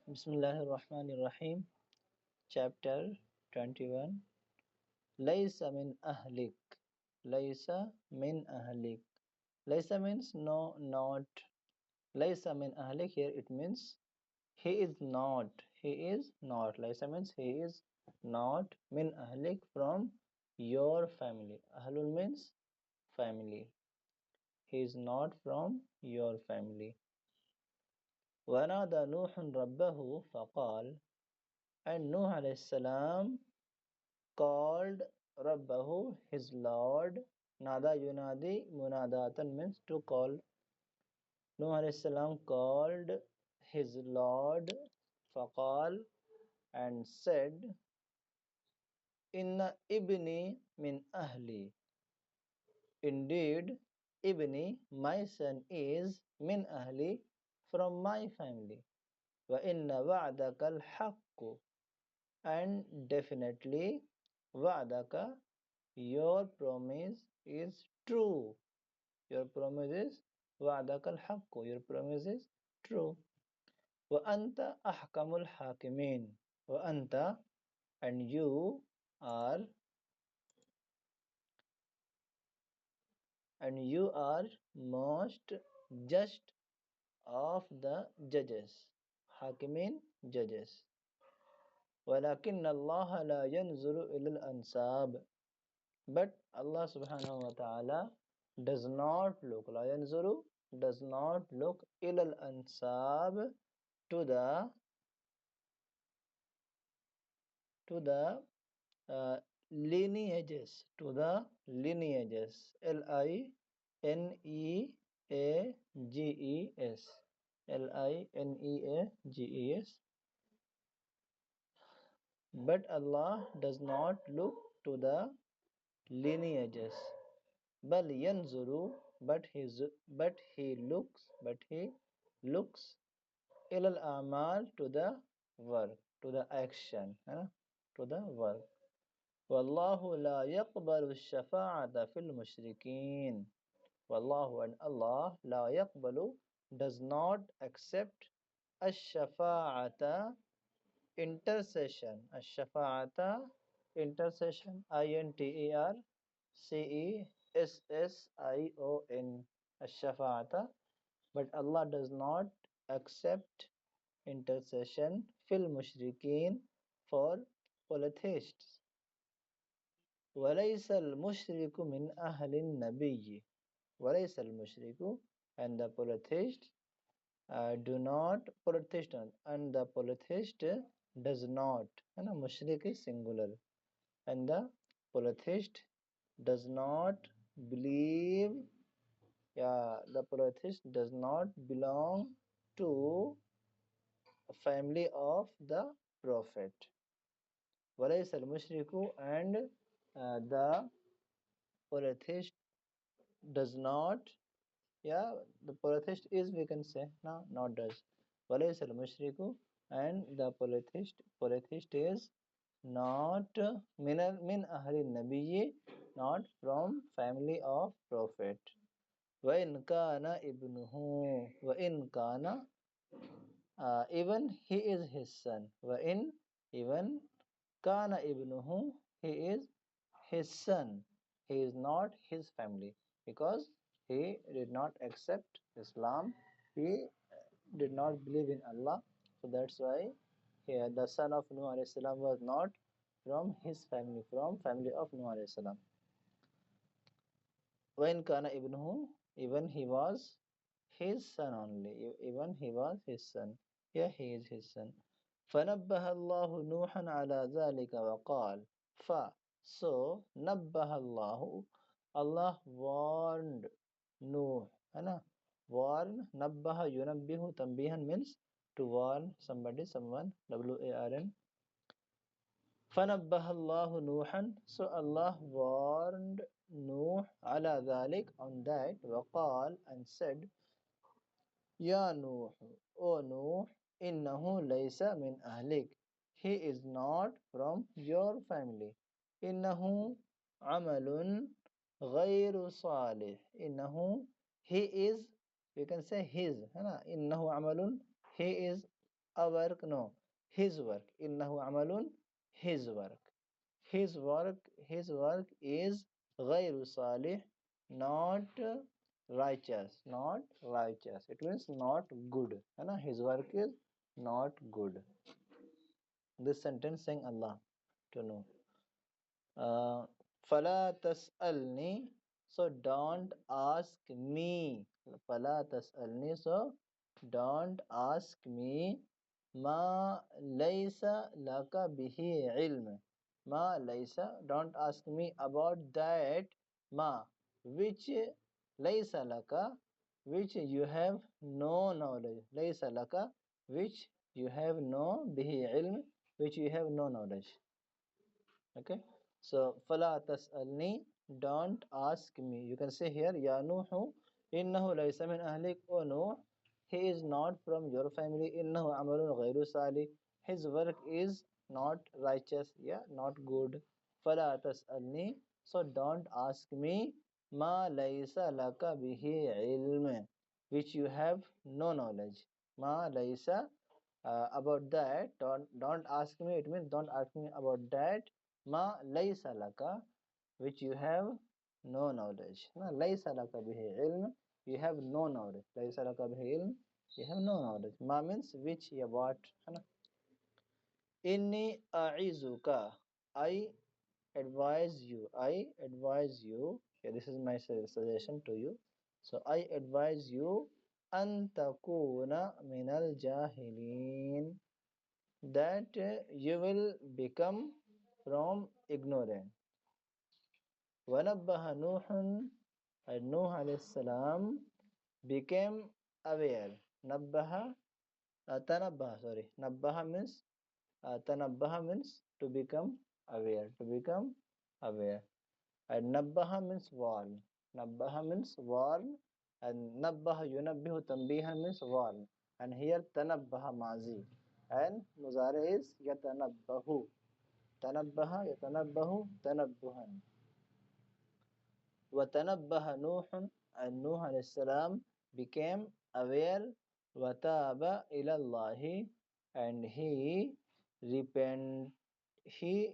Bismillahirrahmanirrahim. Chapter 21. Laysa min ahlik. Laysa min ahlik. Laysa means no, not. Laysa min ahlik, here it means he is not. He is not. Laysa means he is not min ahlik, from your family. Ahlul means family. He is not from your family. ونادى نوح ربه فقال, and Nuh alayhi salam called Rabbahu, his Lord. Nada yunadi munadatan means to call. Nuh alayhi salam called his Lord, faqal, and said, Inna ibni min ahli. Indeed, ibni, my son, is min ahli, from my family. Wa inna wa'daka al-haqqu, and definitely wa'daka, your promise is true. Your promise is wa'daka al-haqqu. Your promise is true. Wa anta ahkamul hakimin. Wa anta, and are you are most just of the judges. Hakimin, judges. ولكن الله لا ينظر إلى الأنساب. But Allah subhanahu wa ta'ala does not look, la yanzuru, does not look ilal ansab, to the lineages, to the lineages, lineages, lineages. But Allah does not look to the lineages. Bal yanzuru, but he looks ilal amal, to the work, to the action, to the work. Wallahu la yaqbalu shafa'ata fil mushrikin. Wallahu, and Allah, la yaqbalu, does not accept ash-shafa'ata, intercession. Ash-shafa'ata, intercession, intercession, ash-shafa'ata. But Allah does not accept intercession fil mushrikeen, for polytheists. وَلَيْسَ الْمُشْرِكُ مِنْ أَهْلِ النَّبِيِّ. وَلَيْسَ الْمُشْرِكُ, and the polytheist do not, polytheist, and the polytheist does not, and mushrik is singular, and the polytheist does not believe, the polytheist does not belong to a family of the Prophet. وَلَيْسَ الْمُشْرِكُ, and the polytheist does not, the polytheist is, we can say, no, not does. وَلَيْسَ الْمُشْرِكُ, and the polytheist is not min ahli nabiyyi, not from family of Prophet. وَإِنْ كَانَ إِبْنُهُ, وَإِنْ كَانَ, even he is his son. وَإِنْ, even kana ibnuhu, he is his son. He is not his family, because he did not accept Islam. He did not believe in Allah. So that's why the son of Nuh alayhi salam was not from his family, from family of Nuh alayhi salam. When kana ibnuhu, even he was his son only. Even he was his son. Yeah, he is his son. فنبه الله نوحا على ذلك وقال, so نبه الله, Allah warned Nuh, warn, nabbaha yunabbihu tanbihan means to warn somebody, someone, warn. فنبه الله نوحا, so Allah warned Nuh على ذلك, on that, وقال, and said, Ya Nuh, O Nuh, innahu laysa min ahlik. He is not from your family. Innahu amalun ghayru salih. Innahu, he is, we can say his. Innahu amalun, he is a work, no, his work. Innahu amalun, his work. His work is غير صالح, not righteous, not righteous. It means not good. है ना? His work is not good. This sentence saying Allah to know. فلا تسألني, so don't ask me. فلا تسألني, so don't ask me. ما ليس لك به علم. ما ليس, don't ask me about that. ما, which ليس لك, which you have no knowledge. ليس لك, which you have no به علم, which you have no knowledge. Okay, so فلا تسألني, don't ask me. You can say here يا نوح إنه ليس من أهلك. O Nuh, he is not from your family. إنه عمل غير صالح, his work is not righteous, yeah, not good. فلا تسألني, so don't ask me. ما ليس لك به علم, which you have no knowledge. ما ليس, about that, don't ask me, it means don't ask me about that. Ma laysa laka, which you have no knowledge. Na laysa laka bihi ilm, you have no knowledge. Laysa laka bihi ilm, you have no knowledge. Ma means which, ya what. Inni a'izuka, I advise you. I advise you. Yeah, this is my suggestion to you. So I advise you an takuna minal jahilin, that you will become from ignorant. وَنَبَّهَ نُوحٌ, and Nuh alayhi salam became aware. Nabbaha, tanabbaha, sorry. Nabbaha means, tanabbaha means to become aware, to become aware. And nabbaha means warn. Nabbaha means warn. And nabbaha yunabbihu tanbiha means warn. And here tanabbaha mazi. And muzare is yatanabbahu. Tanabbaha, yatanabbahu, tanabbuhan. وَتَنَبَّهَ نُوحٌ, and Nuh alayhi salam became aware. وَتَابَ إِلَى اللَّهِ, and he repent, he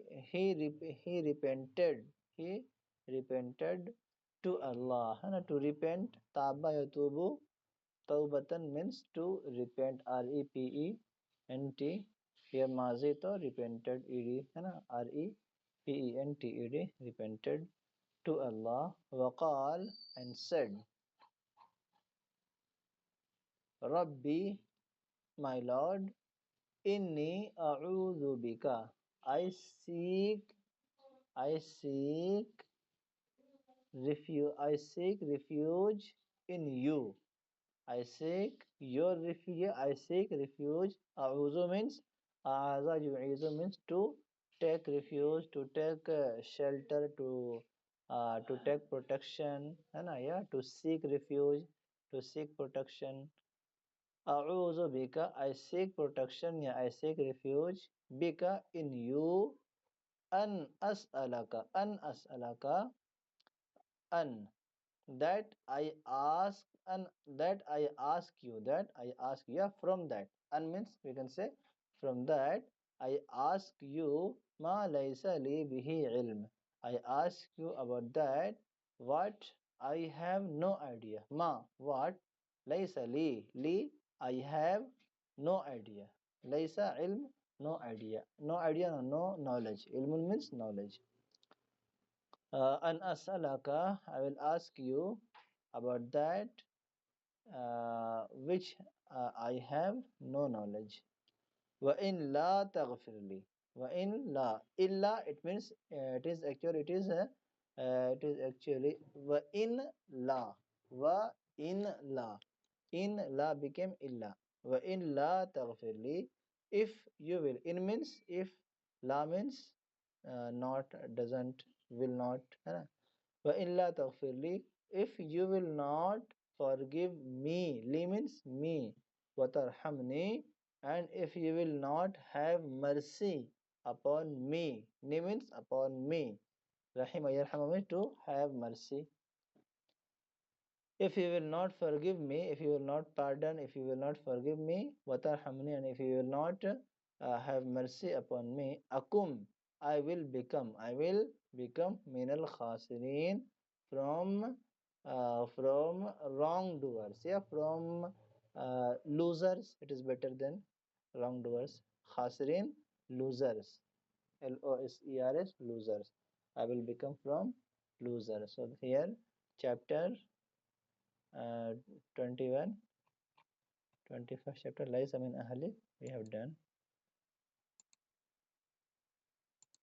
repented, he repented to Allah. To repent, taba yatubu, taubatan means to repent, repent. Here mazi to repented, ed, repent, repented to Allah. Waqal, and said, Rabbi, my Lord, inni a'udhu bika, I seek, I seek I seek refuge in you. I seek your refuge. I seek refuge. A'udhu means, a'aza yu'izu means to take refuge, to take shelter, to take protection. है ना? Yeah, to seek refuge, to seek protection. A'udhu bika, I seek protection. Yeah, I seek refuge. Bika, in you. An as'alaka, an, that I ask, and that I ask you, that I ask you, yeah, from that. And means we can say from that I ask you ma laysa li bihi ilm. I ask you about that what I have no idea. Ma, what, laysa li, I have no idea. Laysa ilm, no idea. No idea, no knowledge. Ilm means knowledge. An as'alaka, I will ask you about that which I have no knowledge. Wa in la taghfirli. Wa in la. Illa, it means it is actually wa in la. Wa in la. In la became illa. Wa in la taghfirli. If you will. In means if. La means not, doesn't, will not. وَإِلَّا تَغْفِرْ لِي, if you will not forgive me, li means me, وَتَرْحَمْنِي, and if you will not have mercy upon me, ni means upon me, rahima yarhama means to have mercy. If you will not forgive me, if you will not pardon, if you will not forgive me, watarhamni, and if you will not have mercy upon me, akum, I will become minal khasirin, from wrongdoers. Yeah, from losers. It is better than wrongdoers. Khasirin, losers. Losers, losers. I will become from losers. So here, chapter uh, 21, 21st chapter, lies, I mean, Ahli, we have done.